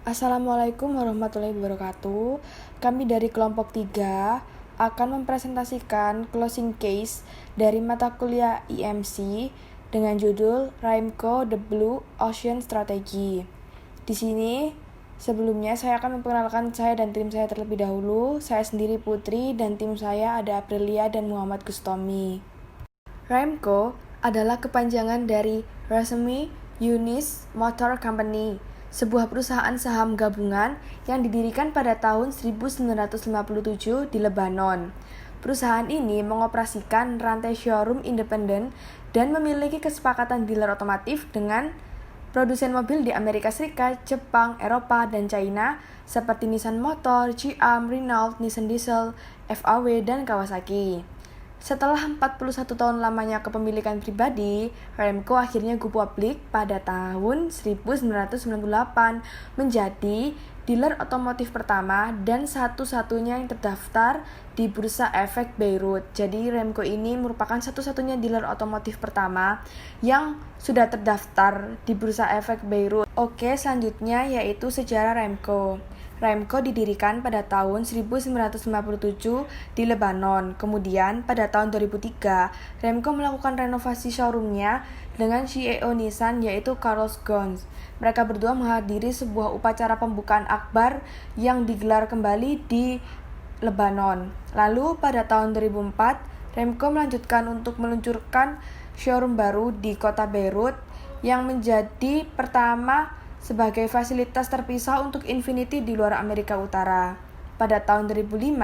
Assalamualaikum warahmatullahi wabarakatuh. Kami dari kelompok 3 akan mempresentasikan closing case dari mata kuliah IMC dengan judul Raimco The Blue Ocean Strategy. Di sini sebelumnya saya akan memperkenalkan saya dan tim saya terlebih dahulu. Saya sendiri Putri dan tim saya ada Aprilia dan Muhammad Gustomi. Raimco adalah kepanjangan dari Rashmi Yunis Motor Company, sebuah perusahaan saham gabungan yang didirikan pada tahun 1957 di Lebanon. Perusahaan ini mengoperasikan rantai showroom independen dan memiliki kesepakatan dealer otomotif dengan produsen mobil di Amerika Serikat, Jepang, Eropa, dan China seperti Nissan Motor, GM, Renault, Nissan Diesel, FAW, dan Kawasaki. Setelah 41 tahun lamanya kepemilikan pribadi, Raimco akhirnya go public pada tahun 1998 menjadi dealer otomotif pertama dan satu-satunya yang terdaftar di Bursa Efek Beirut. Jadi Raimco ini merupakan satu-satunya dealer otomotif pertama yang sudah terdaftar di Bursa Efek Beirut. Oke, selanjutnya yaitu sejarah Raimco. Raimco didirikan pada tahun 1957 di Lebanon. Kemudian pada tahun 2003, Raimco melakukan renovasi showroomnya dengan CEO Nissan yaitu Carlos Ghosn. Mereka berdua menghadiri sebuah upacara pembukaan akbar yang digelar kembali di Lebanon. Lalu pada tahun 2004, Raimco melanjutkan untuk meluncurkan showroom baru di kota Beirut yang menjadi pertama sebagai fasilitas terpisah untuk Infiniti di luar Amerika Utara. Pada tahun 2005,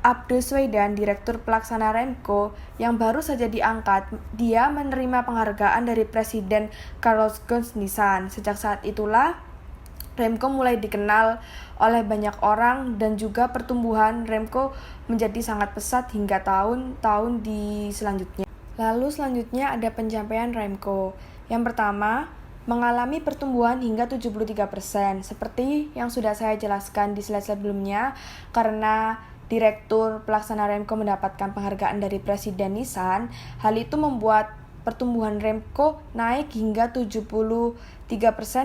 Abdul Swaidan, Direktur Pelaksana Raimco, yang baru saja diangkat, dia menerima penghargaan dari Presiden Carlos Ghosn Nissan. Sejak saat itulah, Raimco mulai dikenal oleh banyak orang dan juga pertumbuhan Raimco menjadi sangat pesat hingga tahun-tahun di selanjutnya. Lalu selanjutnya ada pencapaian Raimco. Yang pertama, mengalami pertumbuhan hingga 73%, seperti yang sudah saya jelaskan di slide sebelumnya, karena Direktur Pelaksana Raimco mendapatkan penghargaan dari Presiden Nissan. Hal itu membuat pertumbuhan Raimco naik hingga 73%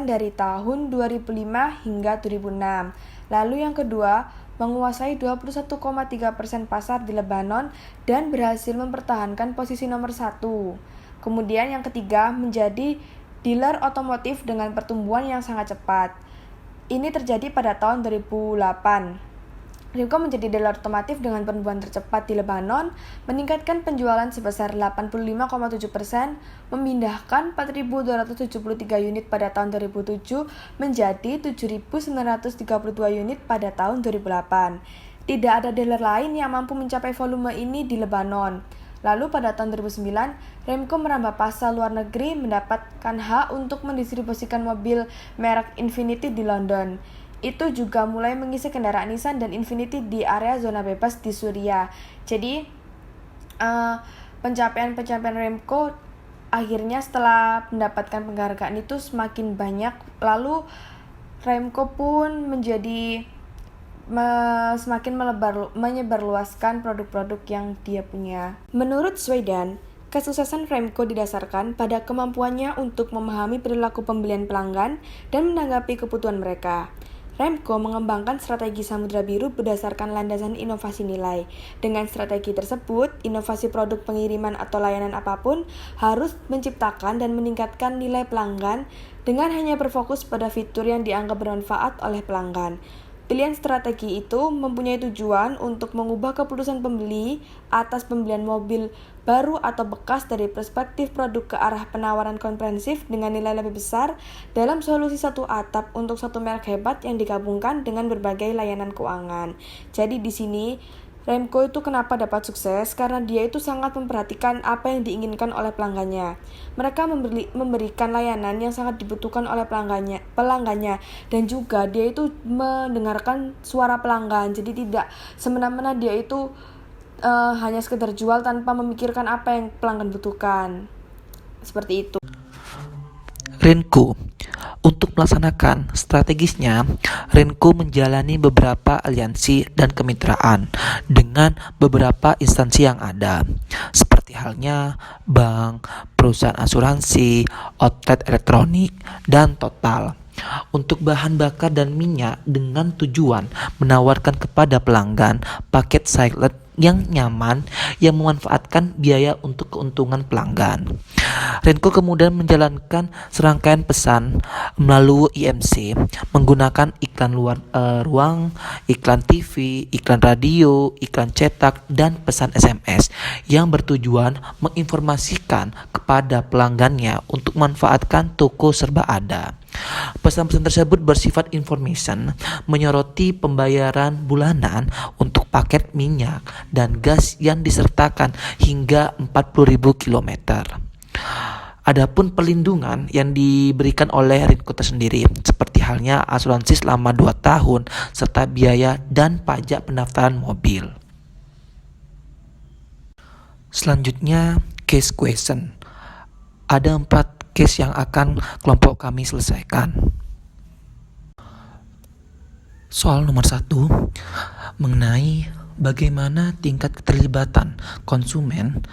dari tahun 2005 hingga 2006. Lalu yang kedua, menguasai 21,3% pasar di Lebanon dan berhasil mempertahankan posisi nomor 1. Kemudian yang ketiga, menjadi dealer otomotif dengan pertumbuhan yang sangat cepat. Ini terjadi pada tahun 2008. Raimco menjadi dealer otomotif dengan pertumbuhan tercepat di Lebanon, meningkatkan penjualan sebesar 85,7%, memindahkan 4.273 unit pada tahun 2007 menjadi 7.932 unit pada tahun 2008. Tidak ada dealer lain yang mampu mencapai volume ini di Lebanon. Lalu pada tahun 2009, Raimco merambah pasar luar negeri mendapatkan hak untuk mendistribusikan mobil merek Infiniti di London. Itu juga mulai mengisi kendaraan Nissan dan Infiniti di area zona bebas di Suriah. Jadi, pencapaian Raimco akhirnya setelah mendapatkan penghargaan itu semakin banyak. Lalu, Raimco pun menjadi semakin menyebarluaskan produk-produk yang dia punya. Menurut Swaidan, kesuksesan Raimco didasarkan pada kemampuannya untuk memahami perilaku pembelian pelanggan dan menanggapi kebutuhan mereka. Raimco mengembangkan strategi Samudra Biru berdasarkan landasan inovasi nilai. Dengan strategi tersebut, inovasi produk pengiriman atau layanan apapun harus menciptakan dan meningkatkan nilai pelanggan dengan hanya berfokus pada fitur yang dianggap bermanfaat oleh pelanggan. Pilihan strategi itu mempunyai tujuan untuk mengubah keputusan pembeli atas pembelian mobil baru atau bekas dari perspektif produk ke arah penawaran komprehensif dengan nilai lebih besar dalam solusi satu atap untuk satu merek hebat yang digabungkan dengan berbagai layanan keuangan. Jadi di sini Raimco itu kenapa dapat sukses? Karena dia itu sangat memperhatikan apa yang diinginkan oleh pelanggannya. Mereka memberikan layanan yang sangat dibutuhkan oleh pelanggannya, dan juga dia itu mendengarkan suara pelanggan. Jadi tidak semena-mena dia itu hanya sekedar jual tanpa memikirkan apa yang pelanggan butuhkan. Seperti itu. Raimco. Untuk melaksanakan strategisnya, Raimco menjalani beberapa aliansi dan kemitraan dengan beberapa instansi yang ada, seperti halnya bank, perusahaan asuransi, outlet elektronik, dan Total. untuk bahan bakar dan minyak dengan tujuan menawarkan kepada pelanggan paket silent yang nyaman yang memanfaatkan biaya untuk keuntungan pelanggan. Renko kemudian menjalankan serangkaian pesan melalui IMC menggunakan iklan ruang, iklan TV, iklan radio, iklan cetak, dan pesan SMS yang bertujuan menginformasikan kepada pelanggannya untuk memanfaatkan toko serba ada. Pesan-pesan tersebut bersifat information, menyoroti pembayaran bulanan untuk paket minyak dan gas yang disertakan hingga 40.000 km. Adapun perlindungan yang diberikan oleh Renko tersendiri, seperti halnya asuransi selama 2 tahun, serta biaya dan pajak pendaftaran mobil. Selanjutnya, case question. Ada 4 case yang akan kelompok kami selesaikan. Soal nomor 1 mengenai bagaimana tingkat keterlibatan konsumen,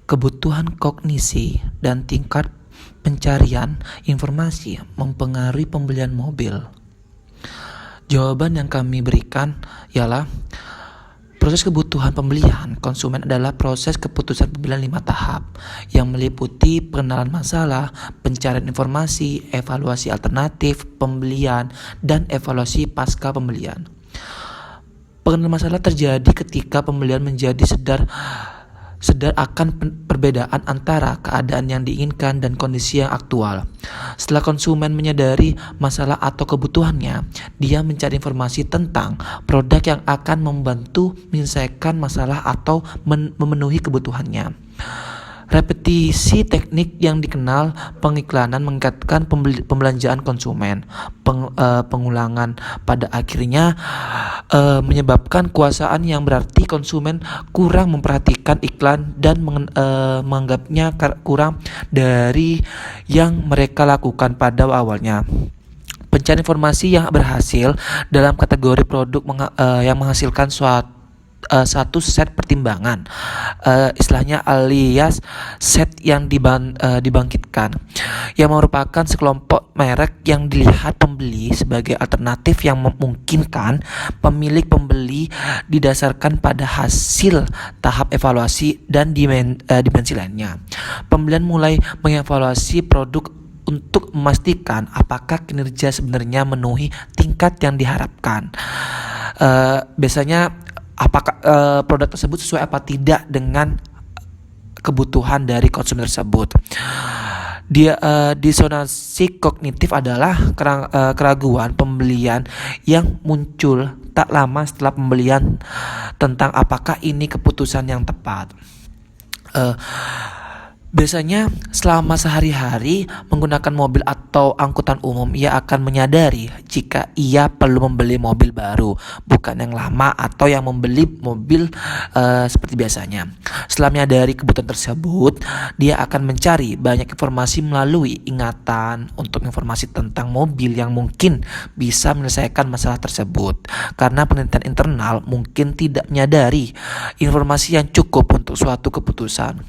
kebutuhan kognisi, dan tingkat pencarian informasi mempengaruhi pembelian mobil. Jawaban yang kami berikan ialah proses kebutuhan pembelian konsumen adalah proses keputusan pembelian 5 tahap yang meliputi pengenalan masalah, pencarian informasi, evaluasi alternatif, pembelian, dan evaluasi pasca pembelian. Pengenalan masalah terjadi ketika pembelian menjadi sadar akan perbedaan antara keadaan yang diinginkan dan kondisi yang aktual. Setelah konsumen menyadari masalah atau kebutuhannya, dia mencari informasi tentang produk yang akan membantu menyelesaikan masalah atau memenuhi kebutuhannya. Repetisi teknik yang dikenal pengiklanan meningkatkan pembelanjaan konsumen. Pengulangan pada akhirnya menyebabkan kuasaan yang berarti konsumen kurang memperhatikan iklan dan menganggapnya kurang dari yang mereka lakukan pada awalnya. Pencarian informasi yang berhasil dalam kategori produk yang menghasilkan satu set pertimbangan, istilahnya alias set yang dibangkitkan, yang merupakan sekelompok merek yang dilihat pembeli sebagai alternatif yang memungkinkan pemilik pembeli didasarkan pada hasil tahap evaluasi dan dimensi lainnya. Pembelian mulai mengevaluasi produk untuk memastikan apakah kinerja sebenarnya memenuhi tingkat yang diharapkan. Biasanya apakah produk tersebut sesuai apa tidak dengan kebutuhan dari konsumen tersebut. Disonansi kognitif adalah keraguan pembelian yang muncul tak lama setelah pembelian tentang apakah ini keputusan yang tepat. Biasanya selama sehari-hari menggunakan mobil atau angkutan umum, ia akan menyadari jika ia perlu membeli mobil baru, bukan yang lama atau yang membeli mobil seperti biasanya. Setelah menyadari kebutuhan tersebut, dia akan mencari banyak informasi melalui ingatan untuk informasi tentang mobil yang mungkin bisa menyelesaikan masalah tersebut. Karena penelitian internal mungkin tidak menyadari informasi yang cukup untuk suatu keputusan.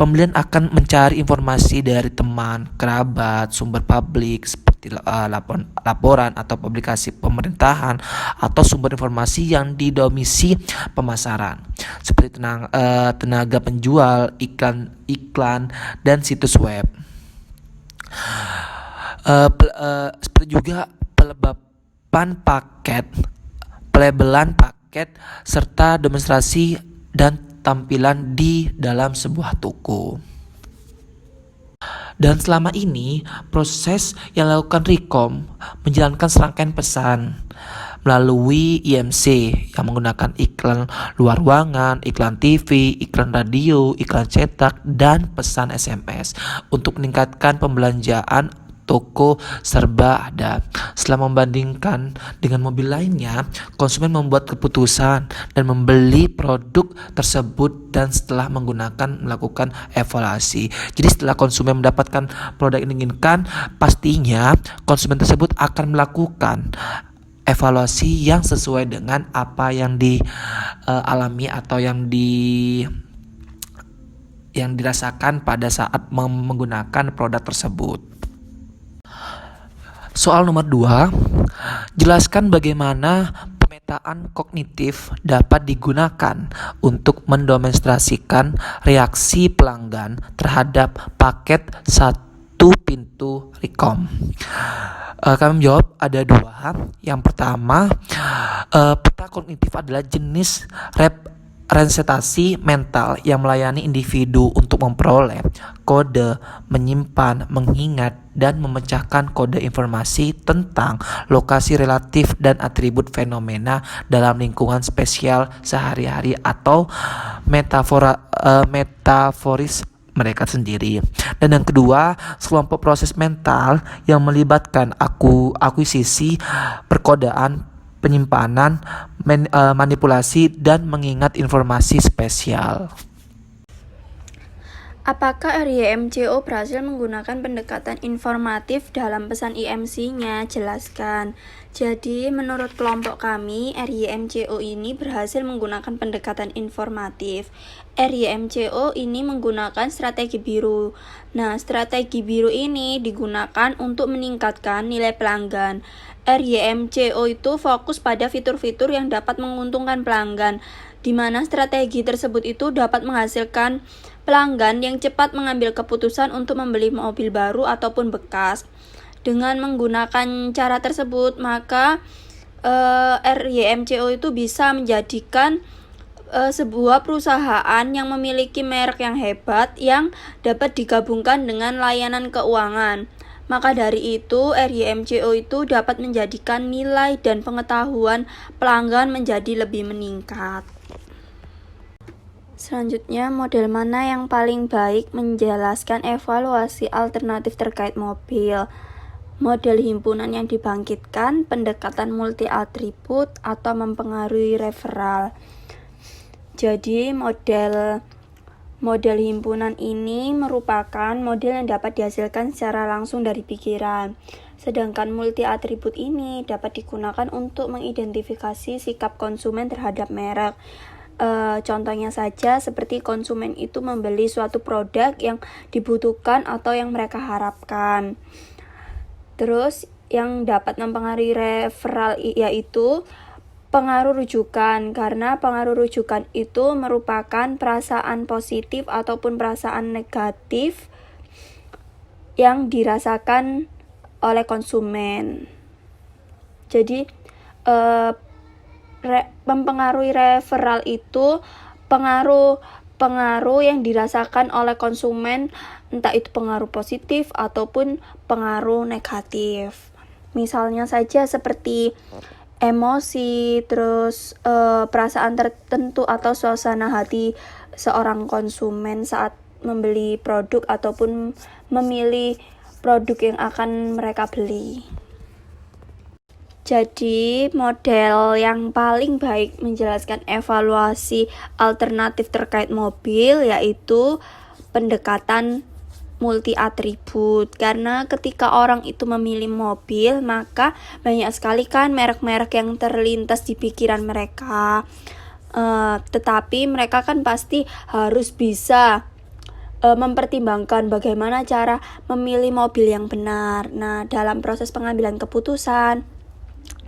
Pembelian akan mencari informasi dari teman, kerabat, sumber publik seperti laporan atau publikasi pemerintahan atau sumber informasi yang di domisi pemasaran seperti tenaga penjual, iklan dan situs web. Seperti juga pelabelan paket serta demonstrasi dan tampilan di dalam sebuah toko. Dan selama ini proses yang dilakukan Recom menjalankan serangkaian pesan melalui IMC yang menggunakan iklan luar ruangan, iklan TV, iklan radio, iklan cetak, dan pesan SMS untuk meningkatkan pembelanjaan toko serba ada. Setelah membandingkan dengan mobil lainnya, konsumen membuat keputusan dan membeli produk tersebut dan setelah melakukan evaluasi. Jadi setelah konsumen mendapatkan produk yang diinginkan, pastinya konsumen tersebut akan melakukan evaluasi yang sesuai dengan apa yang dialami atau yang dirasakan pada saat menggunakan produk tersebut. Soal nomor 2, jelaskan bagaimana pemetaan kognitif dapat digunakan untuk mendemonstrasikan reaksi pelanggan terhadap paket satu pintu Recom. Kami menjawab ada 2. Yang pertama, peta kognitif adalah jenis representasi mental yang melayani individu untuk memperoleh kode, menyimpan, mengingat, dan memecahkan kode informasi tentang lokasi relatif dan atribut fenomena dalam lingkungan spesial sehari-hari atau metaforis mereka sendiri. Dan yang kedua, sekelompok proses mental yang melibatkan akuisisi, perkodaan, penyimpanan, manipulasi, dan mengingat informasi spesial. Apakah RYMCO berhasil menggunakan pendekatan informatif dalam pesan IMC-nya? Jelaskan. Jadi, menurut kelompok kami, RYMCO ini berhasil menggunakan pendekatan informatif. RYMCO ini menggunakan strategi biru. Nah, strategi biru ini digunakan untuk meningkatkan nilai pelanggan. RYMCO itu fokus pada fitur-fitur yang dapat menguntungkan pelanggan, di mana strategi tersebut itu dapat menghasilkan pelanggan yang cepat mengambil keputusan untuk membeli mobil baru ataupun bekas. Dengan menggunakan cara tersebut, maka RYMCO itu bisa menjadikan sebuah perusahaan yang memiliki merek yang hebat yang dapat digabungkan dengan layanan keuangan. Maka dari itu, RYMCO itu dapat menjadikan nilai dan pengetahuan pelanggan menjadi lebih meningkat. Selanjutnya, model mana yang paling baik menjelaskan evaluasi alternatif terkait mobil? Model himpunan yang dibangkitkan, pendekatan multi atribut, atau mempengaruhi referral. Jadi, model himpunan ini merupakan model yang dapat dihasilkan secara langsung dari pikiran. Sedangkan multi atribut ini dapat digunakan untuk mengidentifikasi sikap konsumen terhadap merek. Contohnya saja seperti konsumen itu membeli suatu produk yang dibutuhkan atau yang mereka harapkan. Terus yang dapat mempengaruhi referral yaitu pengaruh rujukan, karena pengaruh rujukan itu merupakan perasaan positif ataupun perasaan negatif yang dirasakan oleh konsumen. Jadi mempengaruhi referral itu pengaruh yang dirasakan oleh konsumen, entah itu pengaruh positif ataupun pengaruh negatif. Misalnya saja seperti emosi, terus perasaan tertentu atau suasana hati seorang konsumen saat membeli produk ataupun memilih produk yang akan mereka beli. Jadi, model yang paling baik menjelaskan evaluasi alternatif terkait mobil yaitu pendekatan multi atribut. Karena ketika orang itu memilih mobil, maka banyak sekali kan merek-merek yang terlintas di pikiran mereka. Tetapi mereka kan pasti harus bisa mempertimbangkan bagaimana cara memilih mobil yang benar. Nah, dalam proses pengambilan keputusan,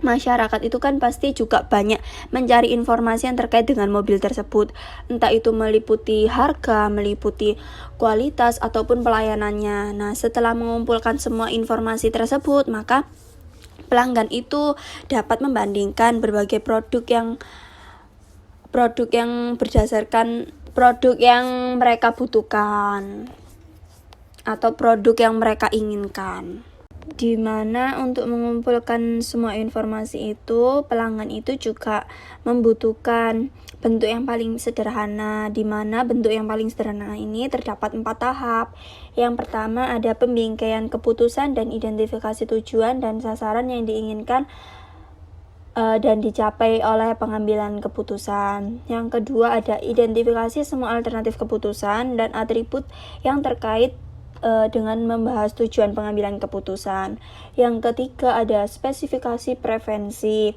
masyarakat itu kan pasti juga banyak mencari informasi yang terkait dengan mobil tersebut, entah itu meliputi harga, meliputi kualitas ataupun pelayanannya. Nah, setelah mengumpulkan semua informasi tersebut, maka pelanggan itu dapat membandingkan berbagai produk yang berdasarkan produk yang mereka butuhkan atau produk yang mereka inginkan. Di mana untuk mengumpulkan semua informasi itu, pelanggan itu juga membutuhkan bentuk yang paling sederhana, di mana bentuk yang paling sederhana ini terdapat 4 tahap. Yang pertama ada pembingkaian keputusan dan identifikasi tujuan dan sasaran yang diinginkan dan dicapai oleh pengambilan keputusan. Yang kedua ada identifikasi semua alternatif keputusan dan atribut yang terkait dengan membahas tujuan pengambilan keputusan. Yang ketiga ada spesifikasi preferensi.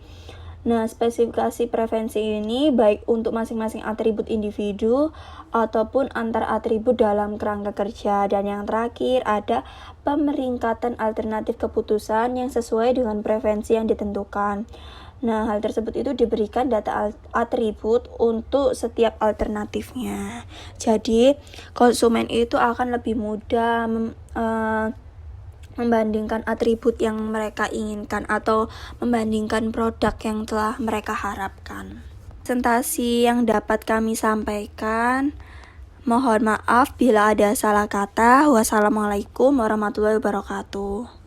Nah, spesifikasi preferensi ini baik untuk masing-masing atribut individu ataupun antar atribut dalam kerangka kerja. Dan yang terakhir ada pemeringkatan alternatif keputusan yang sesuai dengan preferensi yang ditentukan. Nah, hal tersebut itu diberikan data atribut untuk setiap alternatifnya. Jadi, konsumen itu akan lebih mudah membandingkan atribut yang mereka inginkan atau membandingkan produk yang telah mereka harapkan. Presentasi yang dapat kami sampaikan, mohon maaf bila ada salah kata. Wassalamualaikum warahmatullahi wabarakatuh.